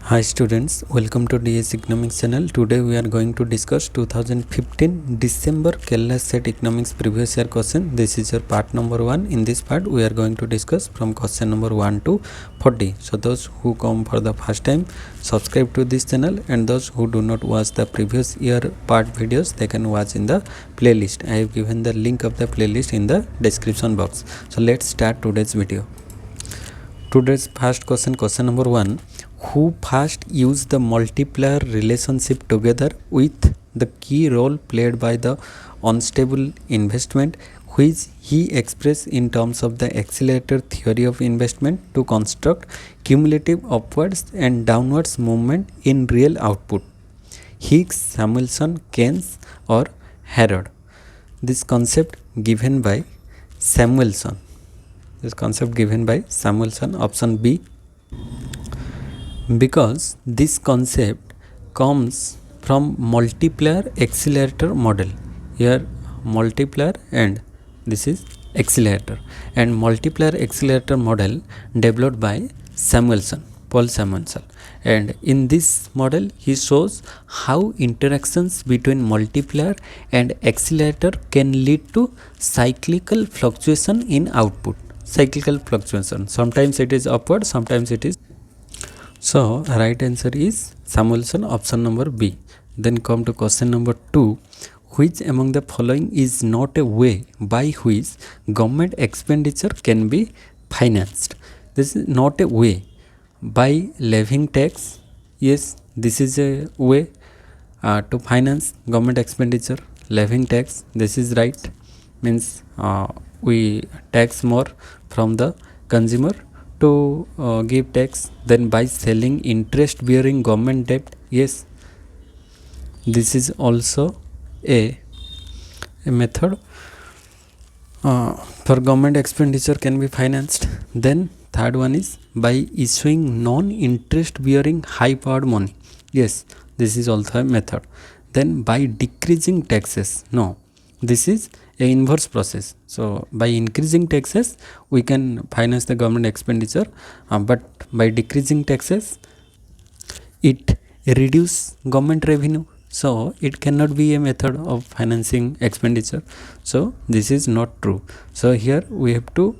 Hi students, welcome to DS Economics channel. Today we are going to discuss 2015 December Kerala State Economics previous year question. This is your part number 1. In this part we are going to discuss from question number 1 to 40. So those who come for the first time, subscribe to this channel, and those who do not watch the previous year part videos, they can watch in the playlist. I have given the link of the playlist in the description box. So let's start today's video. Today's first question, question number 1. Who first used the multiplier relationship together with the key role played by the unstable investment, which he expressed in terms of the accelerator theory of investment to construct cumulative upwards and downwards movement in real output? Higgs, Samuelson, Keynes, or Harrod? This concept given by Samuelson. Option B. Because this concept comes from multiplier accelerator model. Here multiplier and this is accelerator, and multiplier accelerator model developed by Paul Samuelson, and in this model he shows how interactions between multiplier and accelerator can lead to cyclical fluctuation in output. Sometimes it is upward, sometimes it is. So right answer is Samuelson, option number B. Then come to question number 2. Which among the following is not a way by which government expenditure can be financed? This is not a way. By levying tax, yes, this is a way to finance government expenditure. Levying tax, this is right. Means we tax more from the consumer to give tax. Then by selling interest bearing government debt, yes, this is also a method for government expenditure can be financed. Then third one is by issuing non interest bearing high powered money, yes, this is also a method. Then by decreasing taxes, no, this is a inverse process. So by increasing taxes we can finance the government expenditure, but by decreasing taxes it reduce government revenue, so it cannot be a method of financing expenditure. So this is not true. So here we have to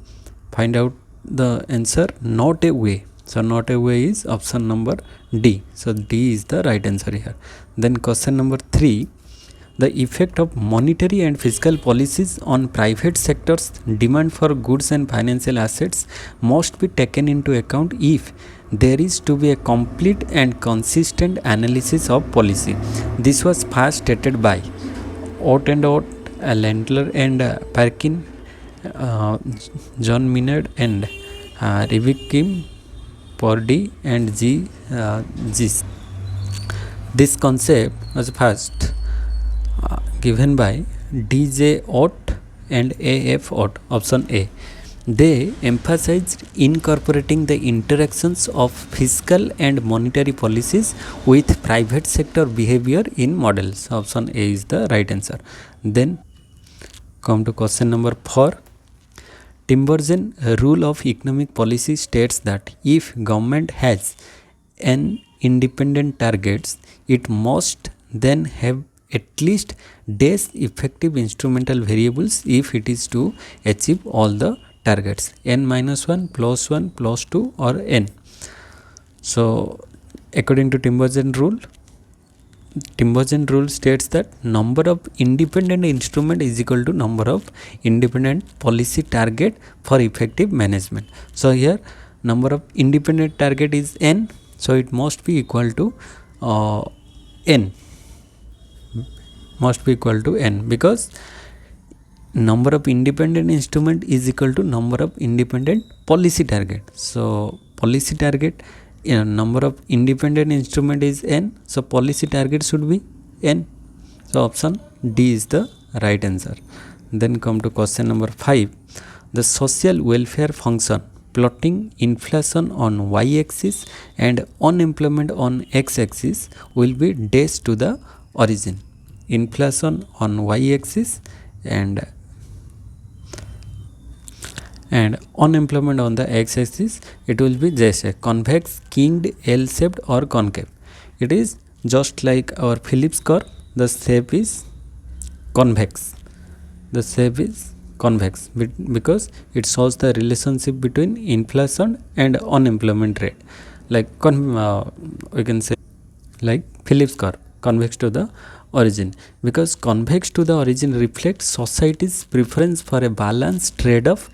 find out the answer, not a way. So not a way is option number D. So D is the right answer here. Then question number 3. The effect of monetary and fiscal policies on private sector's demand for goods and financial assets must be taken into account if there is to be a complete and consistent analysis of policy. This was first stated by Ott and Ott, Landler and Perkin, John Maynard and Rivik Kim, Purdy and G. This concept was first given by D.J. Ott and A.F. Ott, option A. They emphasized incorporating the interactions of fiscal and monetary policies with private sector behavior in models. Option A is the right answer. Then come to question number 4. Timbergen rule of economic policy states that if government has an independent targets, it must then have at least dash effective instrumental variables if it is to achieve all the targets, n-1, +1, +2 or n. So according to Timbergen rule states that number of independent instrument is equal to number of independent policy target for effective management. So here number of independent target is n, so it must be equal to n. Must be equal to n, because number of independent instrument is equal to number of independent policy target. So policy target, number of independent instrument is n, so policy target should be n. So option D is the right answer. Then come to question number 5. The social welfare function plotting inflation on y-axis and unemployment on x-axis will be dash to the origin. Inflation on y-axis and and unemployment on the x-axis, it will be 𝙍𝙍, convex, kinked, L-shaped or concave. It is just like our Phillips curve, the shape is convex. The shape is convex because it shows the relationship between inflation and unemployment rate, like we can say like Phillips curve, convex to the origin, because convex to the origin reflects society's preference for a balanced trade-off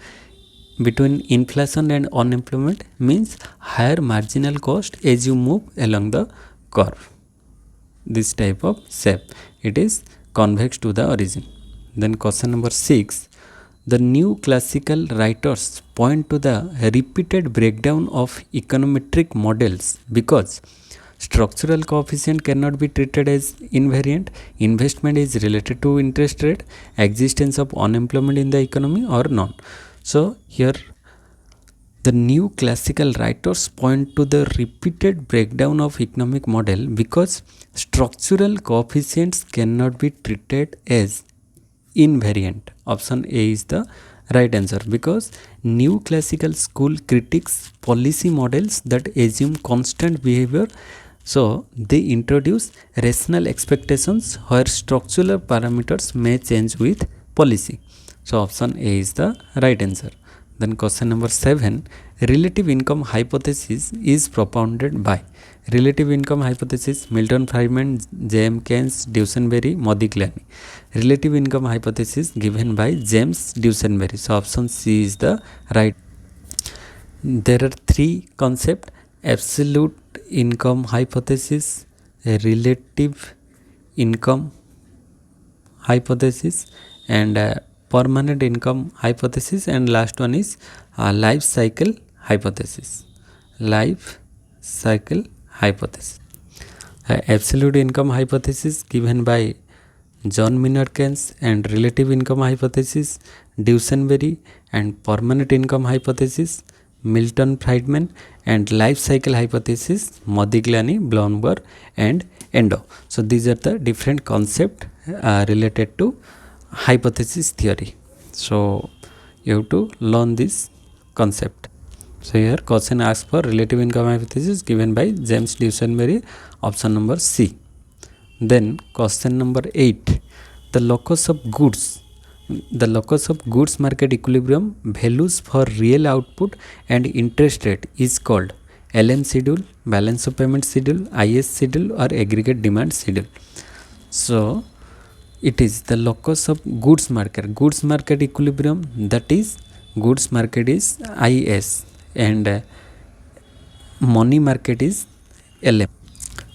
between inflation and unemployment, means higher marginal cost as you move along the curve. This type of shape, it is convex to the origin. Then question number 6, the new classical writers point to the repeated breakdown of econometric models because structural coefficient cannot be treated as invariant, investment is related to interest rate, existence of unemployment in the economy or not. So here the new classical writers point to the repeated breakdown of economic model because structural coefficients cannot be treated as invariant. Option A is the right answer, because new classical school critiques policy models that assume constant behavior, so they introduce rational expectations where structural parameters may change with policy. So option A is the right answer. Then question number 7, relative income hypothesis is propounded by. Relative income hypothesis, Milton Friedman, J.M. Keynes, Dusenberry, Modigliani. Relative income hypothesis given by James Dusenberry. So option C is the right. There are three concepts: absolute income hypothesis, relative income hypothesis, and permanent income hypothesis, and last one is life cycle hypothesis. Life cycle hypothesis. Absolute income hypothesis given by John Maynard Keynes, and relative income hypothesis Dusenberry, and permanent income hypothesis Milton Friedman, and life cycle hypothesis Modigliani, Blomberg and Endo. So these are the different concepts related to hypothesis theory. So you have to learn this concept. So here question asks for relative income hypothesis given by James Dusenberry, option number C. Then question number 8, the locus of goods. The locus of goods market equilibrium values for real output and interest rate is called LM schedule, balance of payment schedule, IS schedule, or aggregate demand schedule. So it is the locus of goods market equilibrium, that is goods market is IS and money market is LM.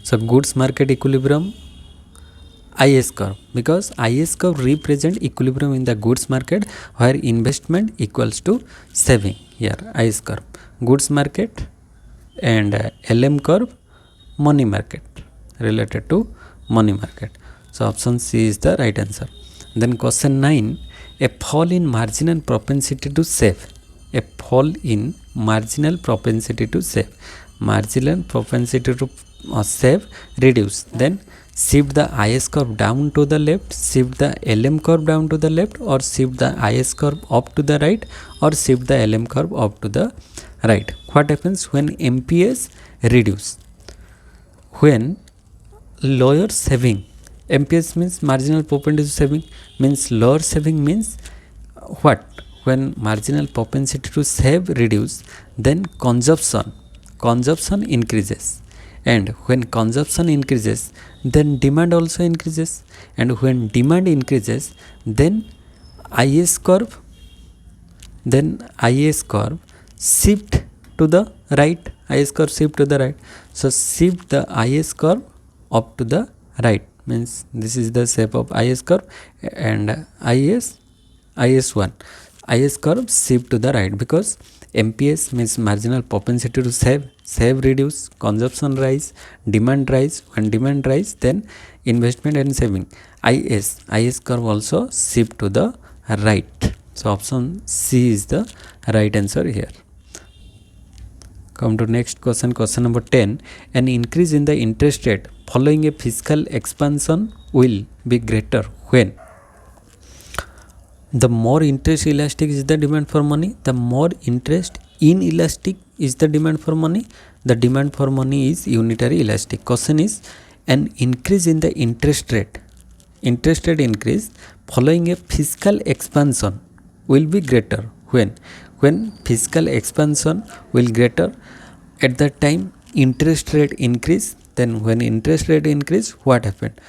So goods market equilibrium IS curve, because IS curve represent equilibrium in the goods market where investment equals to saving. Here IS curve goods market, and LM curve money market, related to money market. So option C is the right answer. Then question 9, a fall in marginal propensity to save. A fall in marginal propensity to save. Marginal propensity to save reduce. Then shift the IS curve down to the left, shift the LM curve down to the left, or shift the IS curve up to the right, or shift the LM curve up to the right. What happens when MPS reduce? When lower saving, MPS means marginal propensity to saving, means lower saving means what? When marginal propensity to save reduce, then consumption increases, and when consumption increases, then demand also increases, and when demand increases, then IS curve shift to the right. IS curve shift to the right. So shift the IS curve up to the right, means this is the shape of IS curve, and IS1 IS curve shift to the right, because MPS means marginal propensity to save reduce, consumption rise, demand rise. When demand rise, then investment and saving. IS curve also shift to the right. So option C is the right answer here. Come to next question, question number 10. An increase in the interest rate following a fiscal expansion will be greater when the more interest elastic is the demand for money, the more interest inelastic is the demand for money. The demand for money is unitary elastic. Question is, an increase in the interest rate increase following a fiscal expansion will be greater when fiscal expansion will greater, at that time interest rate increase. Then when interest rate increase, what happened?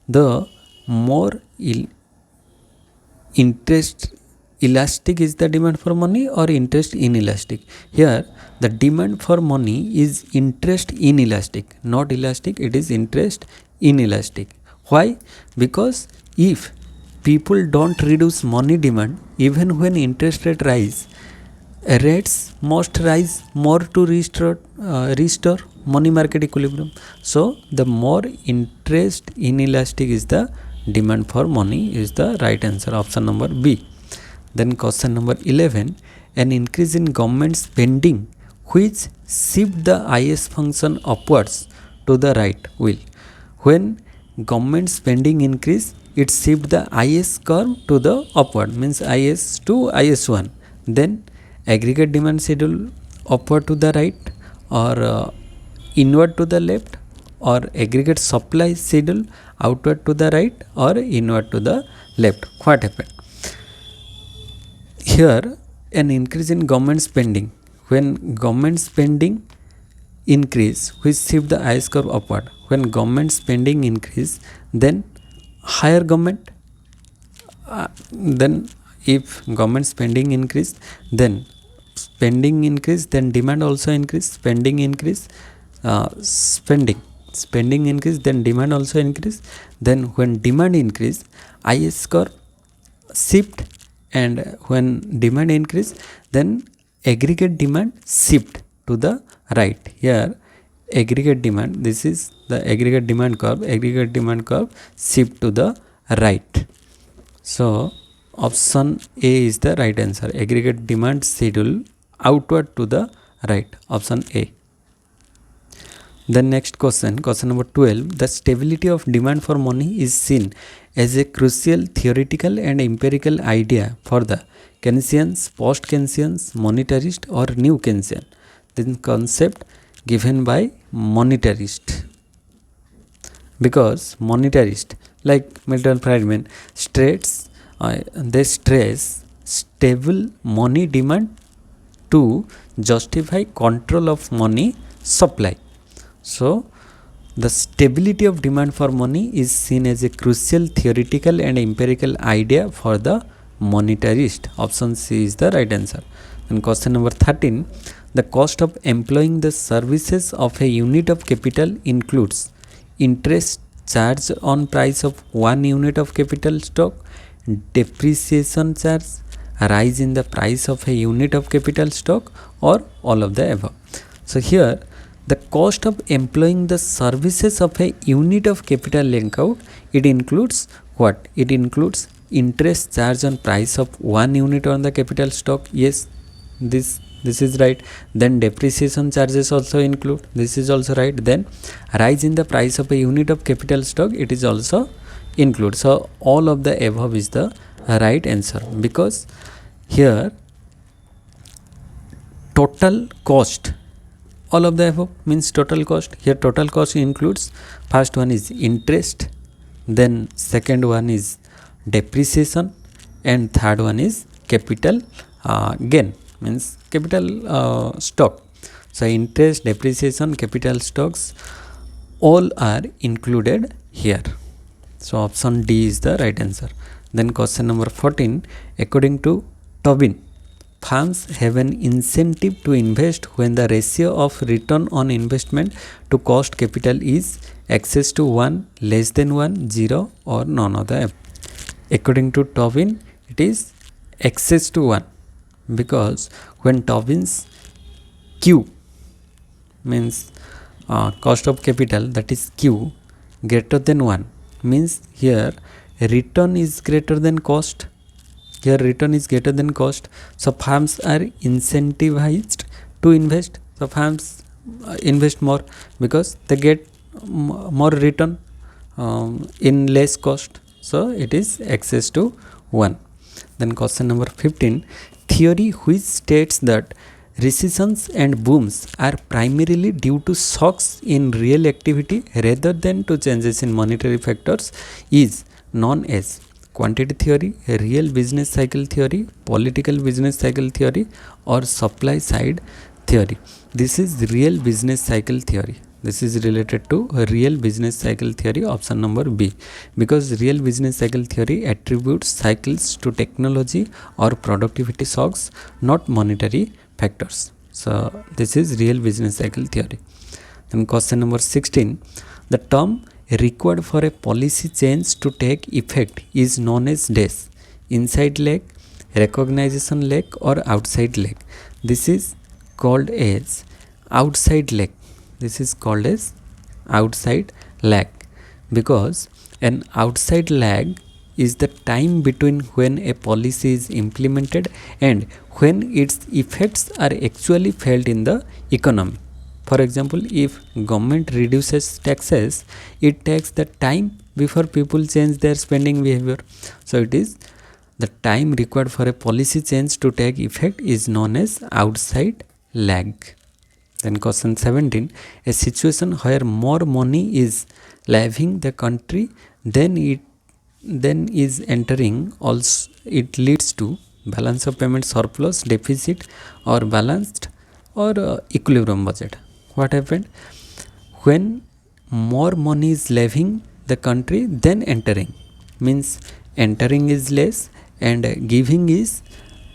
The more interest elastic is the demand for money or interest inelastic? Here the demand for money is interest inelastic, not elastic, it is interest inelastic. Why? Because if people don't reduce money demand, even when interest rate rise, rates must rise more to restore money market equilibrium. So the more interest inelastic is the demand for money is the right answer, option number B. Then question number 11, an increase in government spending which shift the IS function upwards to the right will. When government spending increase, it shift the IS curve to the upward, means IS to IS1. Then aggregate demand schedule upward to the right or inward to the left, or aggregate supply schedule outward to the right or inward to the left. What happened? Here an increase in government spending, when government spending increase, which shift the IS curve upward. When government spending increase, then higher government, then if government spending increase, then spending increase, then demand also increase. Spending increase, spending increase, then demand also increase. Then when demand increase, IS curve shift, and when demand increase, then aggregate demand shift to the right. Here aggregate demand, this is the aggregate demand curve shift to the right. So option A is the right answer, aggregate demand schedule outward to the right, option A. The next question number 12, the stability of demand for money is seen as a crucial theoretical and empirical idea for the Keynesians, post-Keynesians, monetarist or new Keynesian. Then concept given by monetarist, because monetarist like Milton Friedman they stress stable money demand to justify control of money supply. So the stability of demand for money is seen as a crucial theoretical and empirical idea for the monetarist. Option C is the right answer. And question number 13, the cost of employing the services of a unit of capital includes interest charge on price of 1 unit of capital stock, depreciation charge, rise in the price of a unit of capital stock, or all of the above. So here the cost of employing the services of a unit of capital link-out, it includes what? It includes interest charge on price of 1 unit on the capital stock. Yes, this is right. Then depreciation charges also include, this is also right. Then rise in the price of a unit of capital stock, it is also include. So all of the above is the right answer, because here total cost, all of the above means total cost. Here total cost includes, first one is interest, then second one is depreciation, and third one is capital gain, means capital stock. So interest, depreciation, capital stocks, all are included here. So option D is the right answer. Then question number 14, according to Tobin, firms have an incentive to invest when the ratio of return on investment to cost capital is excess to 1, less than 1, 0, or none of the above. According to Tobin, it is excess to 1, because when Tobin's Q means cost of capital, that is Q, greater than 1, means here return is greater than cost. Here return is greater than cost, so firms are incentivized to invest. So firms invest more because they get more return in less cost. So it is excess to 1. Then question number 15, theory which states that recessions and booms are primarily due to shocks in real activity rather than to changes in monetary factors is known as quantity theory, real business cycle theory, political business cycle theory, or supply side theory. This is real business cycle theory. This is related to real business cycle theory, option number B, because real business cycle theory attributes cycles to technology or productivity shocks, not monetary factors. So this is real business cycle theory. Then question number 16, the term required for a policy change to take effect is known as dash, inside leg, recognition leg, or outside leg. This is called as outside leg. This is called as outside lag, because an outside lag is the time between when a policy is implemented and when its effects are actually felt in the economy. For example, if government reduces taxes, it takes the time before people change their spending behavior. So it is the time required for a policy change to take effect is known as outside lag. Then question 17, a situation where more money is leaving the country than is entering, also it leads to balance of payment surplus, deficit, or balanced or equilibrium budget. What happened? When more money is leaving the country than entering, means entering is less and giving is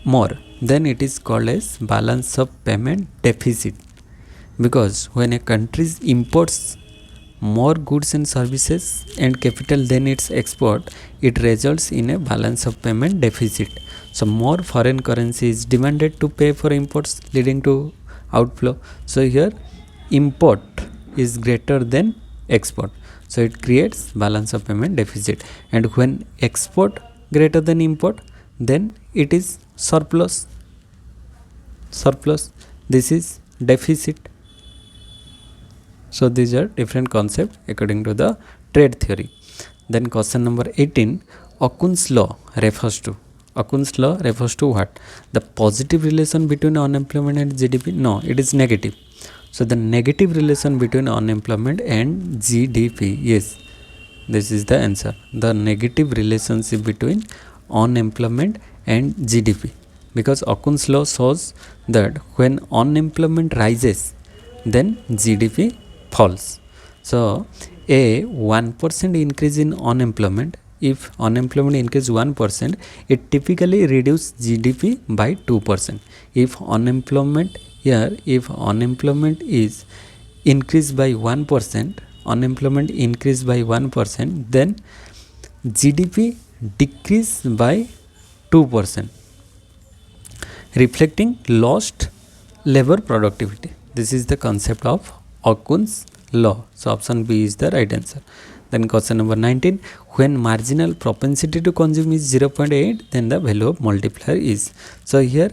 more, then it is called as balance of payment deficit. Because when a country imports more goods and services and capital than its export, it results in a balance of payment deficit. So more foreign currency is demanded to pay for imports, leading to outflow. So here import is greater than export, so it creates balance of payment deficit. And when export greater than import, then it is surplus. This is deficit. So these are different concepts according to the trade theory. Then question number 18, Okun's law refers to what? The positive relation between unemployment and GDP? No, it is negative. So the negative relation between unemployment and GDP, yes, this is the answer. The negative relationship between unemployment and GDP, because Okun's law shows that when unemployment rises, then GDP falls. So a 1% increase in unemployment, if unemployment increase 1%, it typically reduces GDP by 2%. If unemployment is increased by 1%, then GDP decrease by 2%, reflecting lost labor productivity. This is the concept of Okun's law. So option B is the right answer. Then question number 19, when marginal propensity to consume is 0.8, then the value of multiplier is. So here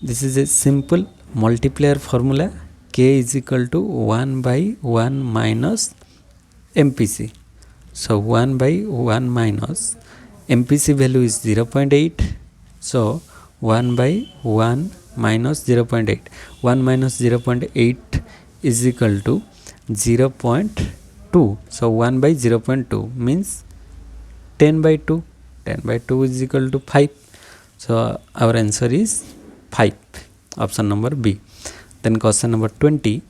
this is a simple multiplier formula, K is equal to 1 by 1 minus MPC. So 1 by 1 minus MPC value is 0.8. So 1 by 1 minus 0.8. 1 minus 0.8 is equal to 0.2. So 1 by 0.2 means 10 by 2. 10 by 2 is equal to 5. So our answer is 5. Option number B. Then question number 20.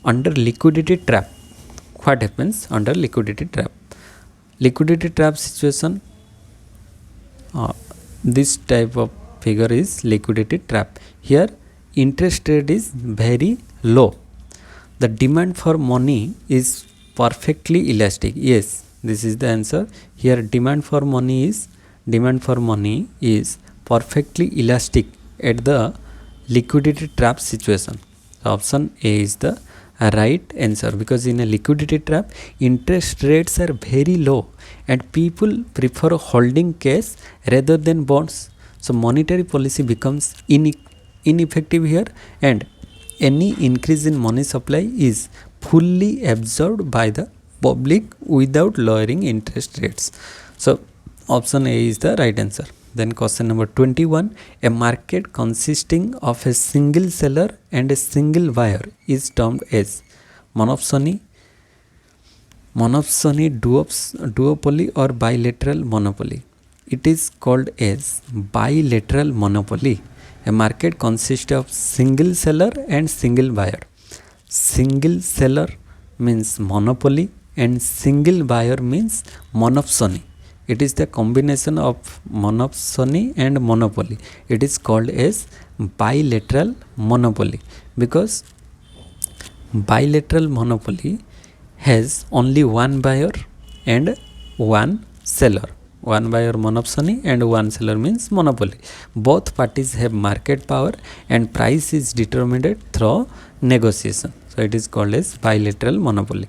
Under liquidity trap, what happens under liquidity trap? Liquidity trap situation, this type of figure is liquidity trap. Here interest rate is very low. The demand for money is perfectly elastic. Yes, this is the answer. Here demand for money is perfectly elastic at the liquidity trap situation. Option A is the right answer, because in a liquidity trap interest rates are very low and people prefer holding cash rather than bonds. So monetary policy becomes ineffective here, and any increase in money supply is fully absorbed by the public without lowering interest rates. So option A is the right answer. Then question number 21, a market consisting of a single seller and a single buyer is termed as monopsony, duopoly or bilateral monopoly. It is called as bilateral monopoly. A market consists of single seller and single buyer. Single seller means monopoly and single buyer means monopsony. It is the combination of monopsony and monopoly. It is called as bilateral monopoly because bilateral monopoly has only one buyer and one seller. One buyer monopsony and one seller means monopoly. Both parties have market power and price is determined through negotiation. So it is called as bilateral monopoly.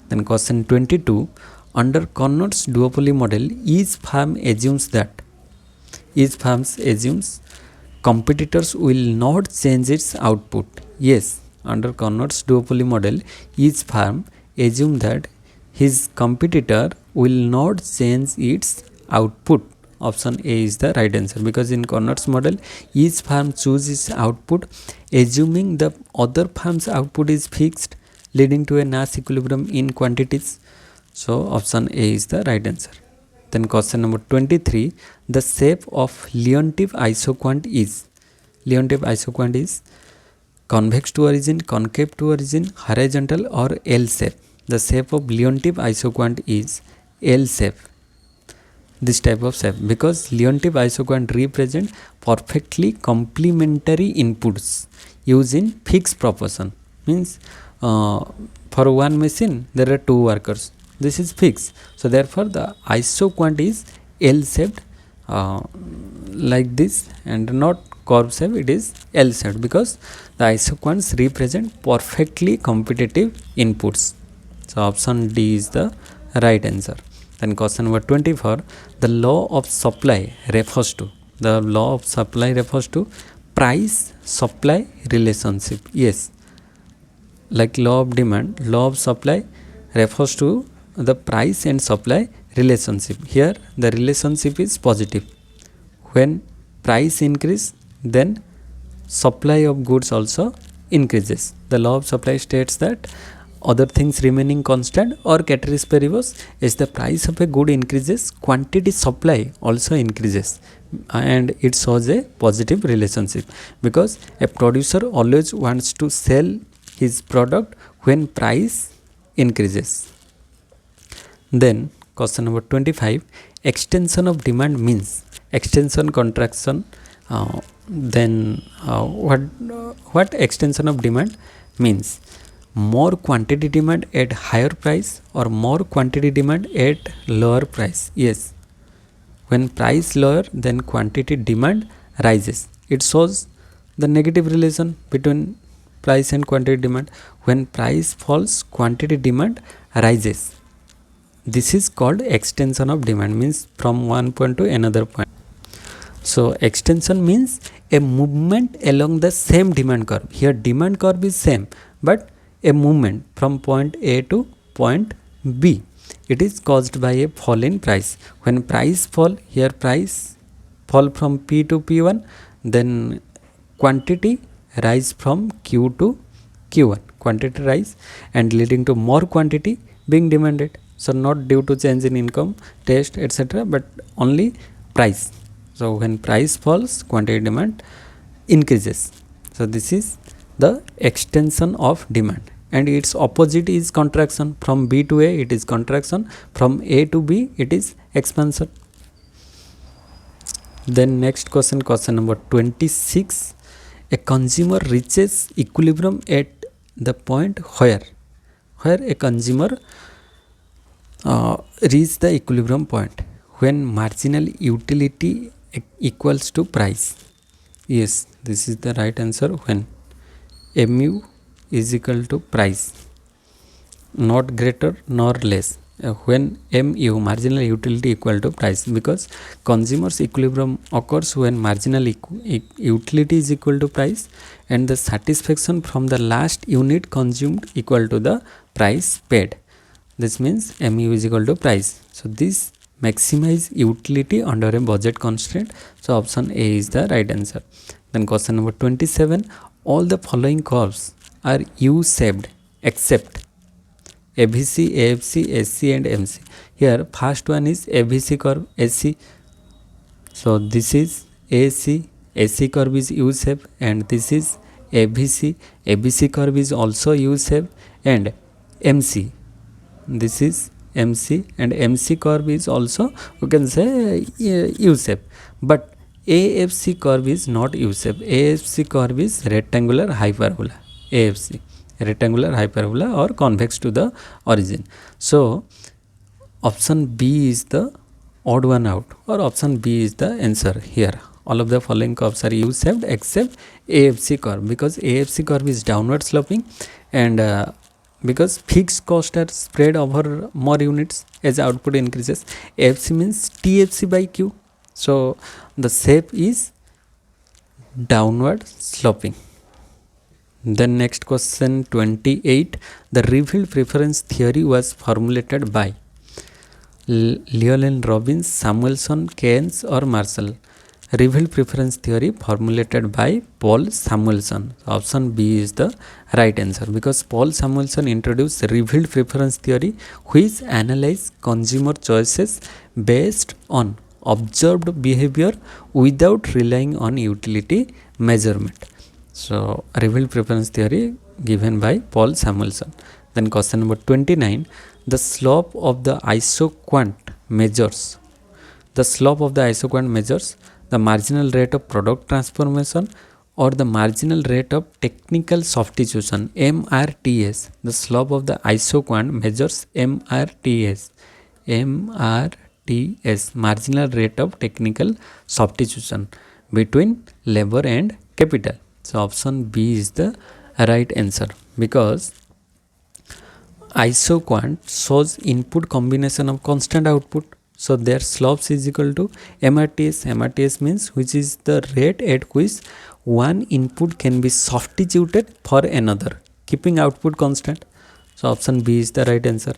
Then question 22, under Carnot's duopoly model, each firm assumes competitors will not change its output. Yes, under Carnot's duopoly model, each firm assumes that his competitor will not change its output. Option A is the right answer because in Carnot's model, each firm chooses its output assuming the other firm's output is fixed, leading to a Nash equilibrium in quantities. So option A is the right answer. Then question number 23, the shape of Leontief isoquant is convex to origin, concave to origin, horizontal or L shape. The shape of Leontief isoquant is L shape. This type of shape because Leontief isoquant represent perfectly complementary inputs used in fixed proportion. Means for one machine there are two workers. This is fixed. So therefore the isoquant is L shaped like this and not curve shape. It is L shaped because the isoquants represent perfectly competitive inputs. So option D is the right answer. Then question number 24, the law of supply refers to price supply relationship. Yes, like law of demand, law of supply refers to the price and supply relationship. Here the relationship is positive. When price increase, then supply of goods also increases. The law of supply states that other things remaining constant or ceteris paribus, as the price of a good increases, quantity supply also increases, and it shows a positive relationship because a producer always wants to sell his product when price increases. Then question number 25, extension of demand means extension, contraction. What extension of demand means? More quantity demand at higher price or more quantity demand at lower price. Yes, when price lower, then quantity demand rises. It shows the negative relation between price and quantity demand. When price falls, quantity demand rises. This is called extension of demand, means from one point to another point. So extension means a movement along the same demand curve. Here demand curve is same, but a movement from point A to point B. It is caused by a fall in price. When price fall, here price fall from P to P1, then quantity rise from Q to Q1. Quantity rise and leading to more quantity being demanded. So not due to change in income, taste, etc., but only price. So when price falls, quantity demand increases. So this is the extension of demand, and its opposite is contraction. From B to A it is contraction, from A to B it is expansion. Then next question, question number 26, a consumer reaches equilibrium at the point where a consumer reach the equilibrium point when marginal utility equals to price. Yes, this is the right answer. When mu is equal to price, not greater nor less. When mu, marginal utility, equal to price, because consumer's equilibrium occurs when marginal utility is equal to price and the satisfaction from the last unit consumed equal to the price paid. This means mu is equal to price. So this maximize utility under a budget constraint. So option A is the right answer. Then question number 27, all the following curves are U-shaped except AVC, AFC, SC and MC. Here first one is AVC curve, SC. So this is AC, AC curve is U-shape, and this is AVC, ABC curve is also U-shape, and MC, this is MC, and MC curve is also, you can say, U-shape, but AFC curve is not U-shape. AFC curve is rectangular hyperbola. AFC, rectangular hyperbola or convex to the origin. So option B is the odd one out, or option B is the answer here. All of the following curves are U-shaped except AFC curve, because AFC curve is downward sloping, and because fixed costs are spread over more units as output increases. AFC means TFC by Q. So the shape is downward sloping. Then next question 28, the revealed preference theory was formulated by Llewellyn, Robbins, Samuelson, Keynes or Marshall. Revealed preference theory formulated by Paul Samuelson. Option B is the right answer, because Paul Samuelson introduced revealed preference theory, which analyzes consumer choices based on observed behavior without relying on utility measurement. So revealed preference theory given by Paul Samuelson. Then question number 29, the slope of the isoquant measures. The slope of the isoquant measures the marginal rate of product transformation or the marginal rate of technical substitution, MRTS. The slope of the isoquant measures MRTS. MRTS, marginal rate of technical substitution between labor and capital. So option B is the right answer, because isoquant shows input combination of constant output. So their slopes is equal to MRTS. MRTS means which is the rate at which one input can be substituted for another, keeping output constant. So option B is the right answer.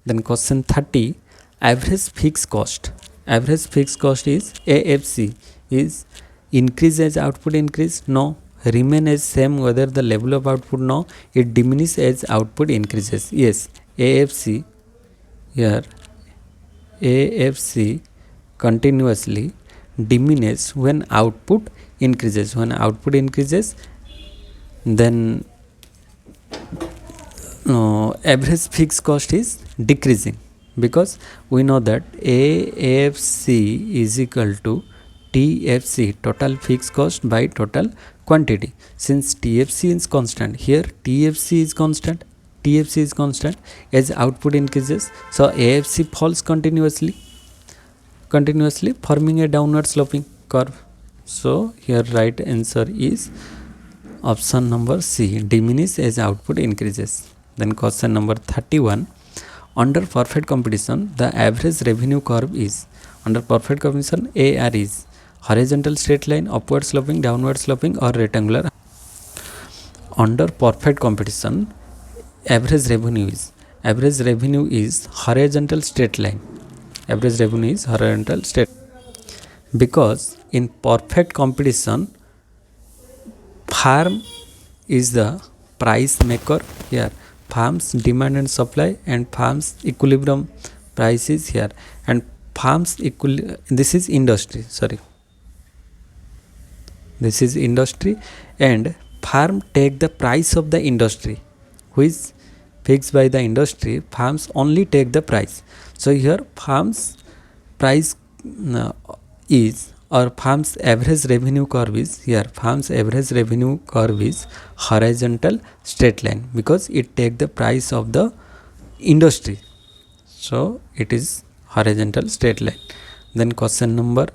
Then question 30, average fixed cost. Average fixed cost is AFC is increase as output increase? No. Remain as same whether the level of output? No. It diminishes as output increases? Yes. AFC here, AFC continuously diminishes when output increases. When output increases, then average fixed cost is decreasing, because we know that AFC is equal to TFC, total fixed cost by total quantity. Since TFC is constant, here TFC is constant, TFC is constant as output increases, so AFC falls continuously forming a downward sloping curve. So here right answer is option number C, diminish as output increases. Then question number 31, under perfect competition the average revenue curve is, under perfect competition AR is horizontal straight line, upward sloping, downward sloping or rectangular. Under perfect competition average revenue is horizontal straight line. Average revenue is horizontal straight, because in perfect competition farm is the price maker. Here farms demand and supply, and farms equilibrium price is here, and farms this is industry, this is industry, and farm take the price of the industry, which fixed by the industry. Farms only take the price. So here farms price is, or farms average revenue curve is, here farms average revenue curve is horizontal straight line, because it take the price of the industry, so it is horizontal straight line. Then question number,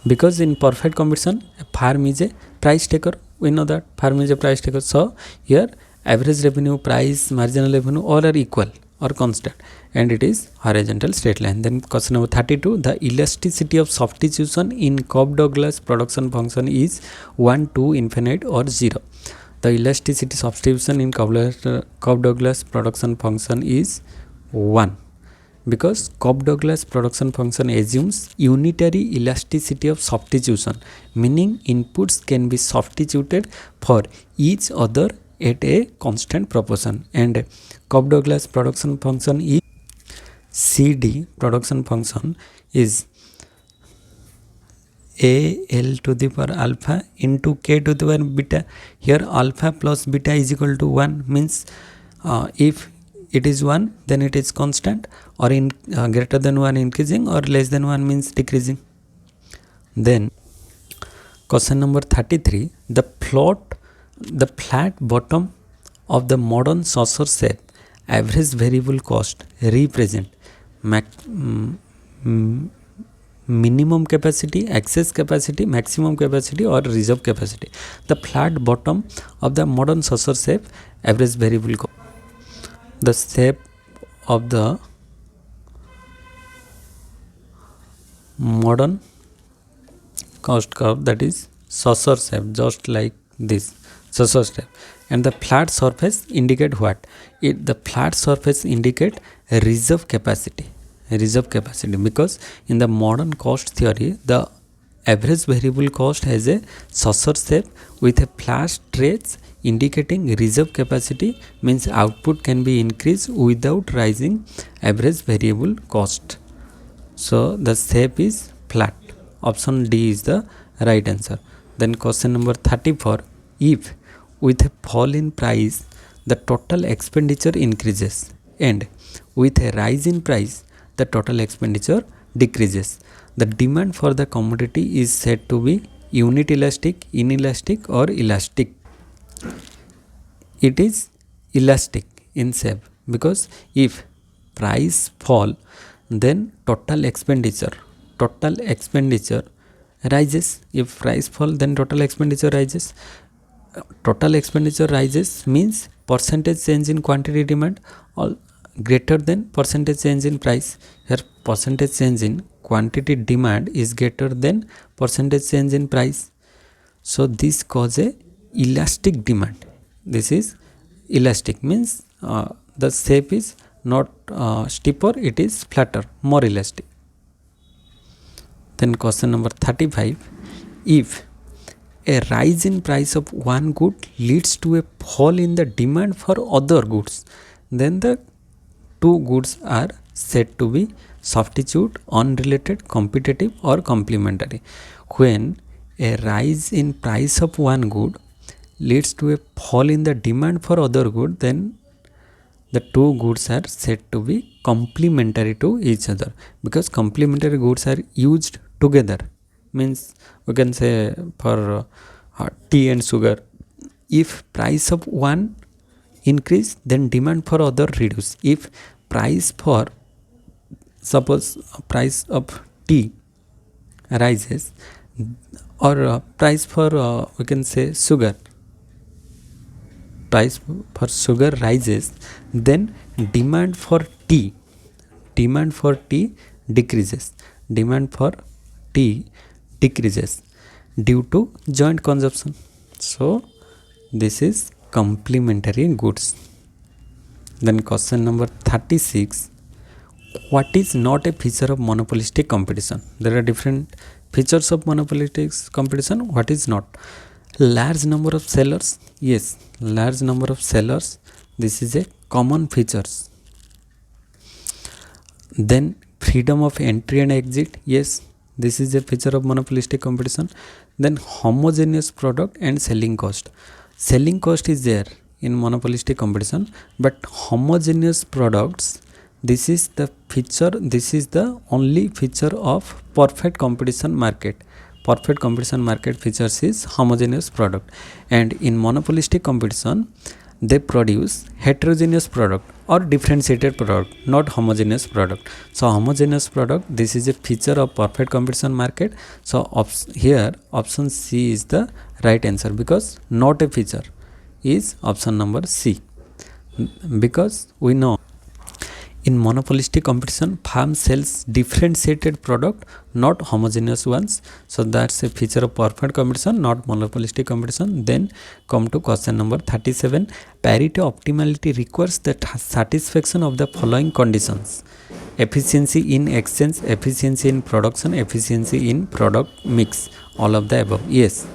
because in perfect competition farm is a price taker, we know that farm is a price taker, so here average revenue, price, marginal revenue all are equal or constant, and it is horizontal straight line. Then question number 32, the elasticity of substitution in Cobb-Douglas production function is 1 to infinite or 0. The elasticity substitution in Cobb-Douglas production function is 1. Because Cobb-Douglas production function assumes unitary elasticity of substitution, meaning inputs can be substituted for each other at a constant proportion, and Cobb-Douglas production function is CD production function is AL to the power alpha into K to the power beta. Here alpha plus beta is equal to 1, means if it is 1 then it is constant, or in greater than 1 increasing, or less than 1 means decreasing. Then question number 33, the flat bottom of the modern saucer shape average variable cost represent minimum capacity, excess capacity, maximum capacity, or reserve capacity. The flat bottom of the modern saucer shape average variable cost. The shape of the modern cost curve, that is saucer shape, just like this saucer shape, and the flat surface indicate what? The flat surface indicate reserve capacity, because in the modern cost theory the average variable cost has a saucer shape with a flat stretch indicating reserve capacity, means output can be increased without rising average variable cost. So the shape is flat. Option D is the right answer. Then question number 34, if with a fall in price the total expenditure increases, and with a rise in price the total expenditure decreases, the demand for the commodity is said to be unit elastic, inelastic, or elastic. It is elastic in shape, because if price fall then total expenditure rises. If price fall then total expenditure rises. Total expenditure rises means percentage change in quantity demand or greater than percentage change in price. Here percentage change in quantity demand is greater than percentage change in price. So this causes elastic demand. This is elastic, means the shape is not steeper, it is flatter, more elastic. Then question number 35, if a rise in price of one good leads to a fall in the demand for other goods, then the two goods are said to be substitute, unrelated, competitive, or complementary. When a rise in price of one good leads to a fall in the demand for other good, then the two goods are said to be complementary to each other, because complementary goods are used together. Means we can say for tea and sugar, if price of one increase then demand for other reduce. If price for, suppose price of tea rises, or price for we can say sugar, price for sugar rises, then demand for tea decreases. Demand for tea decreases due to joint consumption. So this is complementary goods. Then question number 36, what is not a feature of monopolistic competition? There are different features of monopolistic competition. What is not? Large number of sellers. Yes, large number of sellers, this is a common features. Then freedom of entry and exit. Yes, this is a feature of monopolistic competition. Then homogeneous product and selling cost. Selling cost is there in monopolistic competition, but homogeneous products, this is the feature, this is the only feature of perfect competition market. Perfect competition market features is homogeneous product, and in monopolistic competition they produce heterogeneous product or differentiated product, not homogeneous product. So homogeneous product, this is a feature of perfect competition market. So here option C is the right answer, because not a feature is option number C, because we know in monopolistic competition firm sells differentiated product, not homogeneous ones. So that's a feature of perfect competition, not monopolistic competition. Then come to question number 37, parity optimality requires the satisfaction of the following conditions. efficiency in exchange, efficiency in production, efficiency in product mix. All of the above. Yes,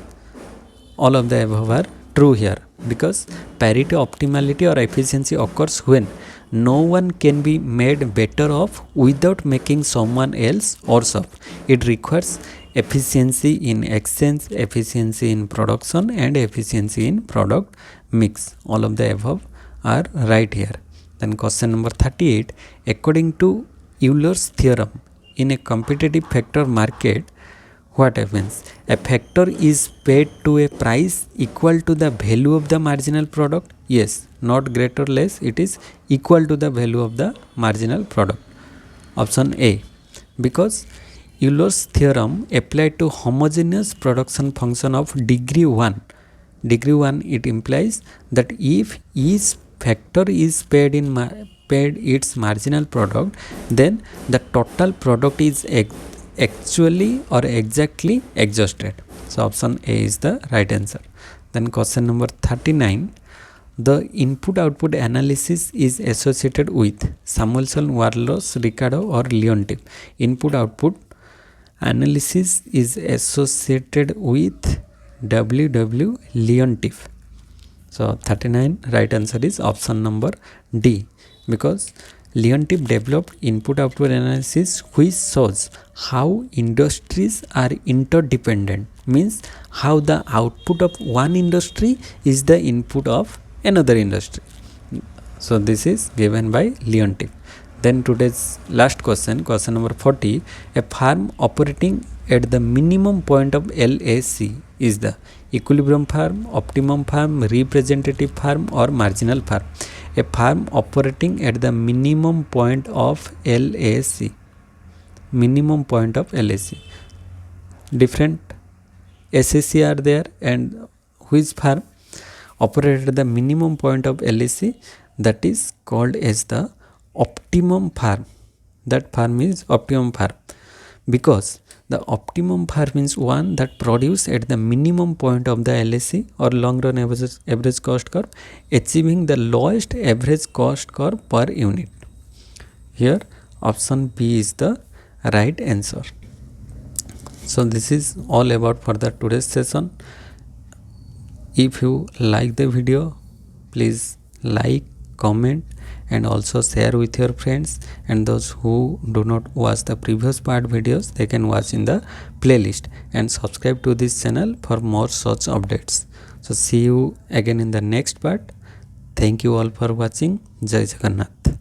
all of the above are true here, because parity, optimality or efficiency occurs when no one can be made better off without making someone else worse off. It requires efficiency in exchange, efficiency in production and efficiency in product mix. All of the above are right here. Then question number 38, according to Euler's theorem, in a competitive factor market, what happens? A factor is paid to a price equal to the value of the marginal product. Yes, not greater or less, it is equal to the value of the marginal product. Option A, because Euler's theorem applied to homogeneous production function of degree 1. Degree 1, it implies that if each factor is paid its marginal product, then the total product is actually or exactly exhausted. So option A is the right answer. Then question number 39, the input output analysis is associated with Samuelson, Warlos, Ricardo or Leontief. Input output analysis is associated with W. Leontief. So 39 right answer is option number D, because Leontief developed input output analysis which shows how industries are interdependent, means how the output of one industry is the input of another industry. So this is given by Leontief. Then today's last question, question number 40, a farm operating at the minimum point of LAC is the equilibrium farm, optimum farm, representative farm or marginal farm. A farm operating at the minimum point of LAC. Minimum point of LAC. Different SAC are there, and which farm operated at the minimum point of LAC, that is called as the optimum farm. That farm is optimum farm, because the optimum farm is one that produces at the minimum point of the LAC or long run average cost curve, achieving the lowest average cost curve per unit. Here option B is the right answer. So this is all about for the today's session. If you like the video, please like, comment and also share with your friends, and those who do not watch the previous part videos, they can watch in the playlist, and subscribe to this channel for more such updates. So see you again in the next part. Thank you all for watching. Jai Jagannath.